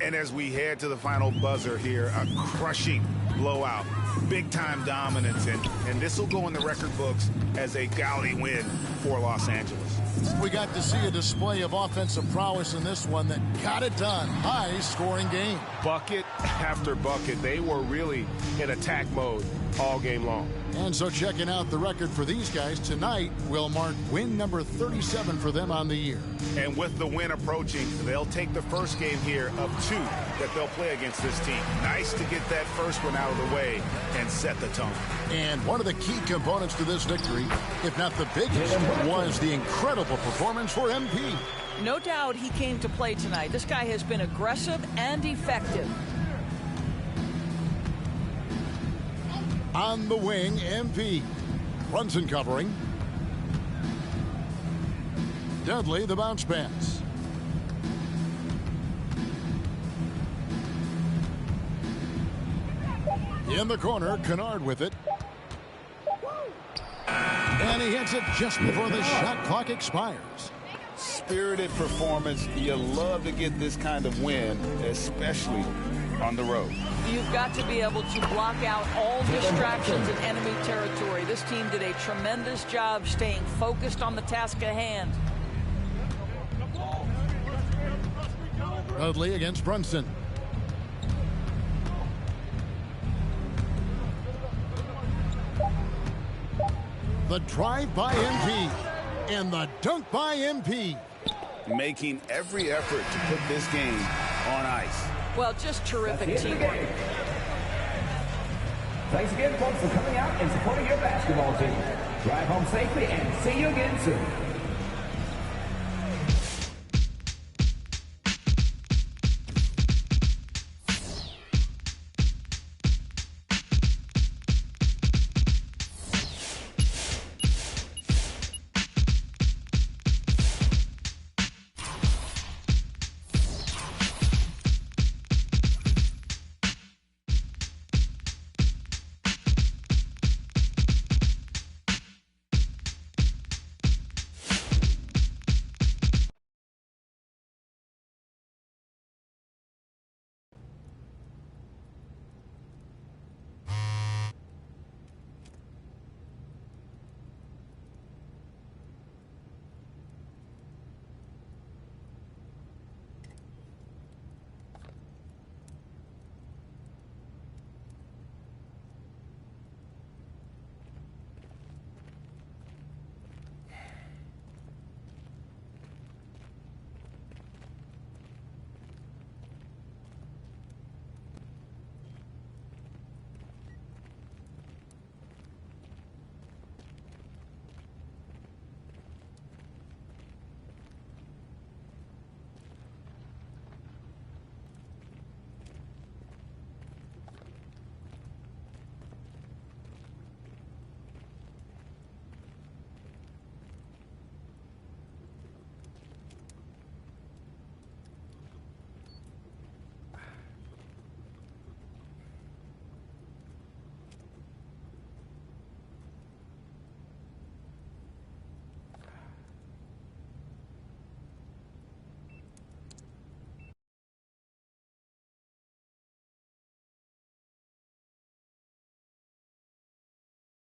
And as we head to the final buzzer here, a crushing blowout, big-time dominance, and this will go in the record books as a gaudy win for Los Angeles.
We got to see a display of offensive prowess in this one that got it done. High-scoring game.
Bucket after bucket. They were really in attack mode all game long.
And so checking out the record for these guys tonight will mark win number 37 for them on the year.
And with the win approaching, they'll take the first game here of 2 that they'll play against this team. Nice to get that first one out of the way and set the tone.
And one of the key components to this victory, if not the biggest, was the incredible performance for MP.
No doubt he came to play tonight. This guy has been aggressive and effective.
On the wing, MP. Brunson covering. Dudley, the bounce pass. In the corner, Kennard with it. And he hits it just before the shot clock expires.
Spirited performance. You love to get this kind of win, especially on the road.
You've got to be able to block out all distractions in enemy territory. This team did a tremendous job staying focused on the task at hand.
Dudley against Brunson. The drive by MP. And the dunk by MP.
Making every effort to put this game on ice.
Well, just terrific teamwork.
Thanks again, folks, for coming out and supporting your basketball team. Drive home safely and see you again soon.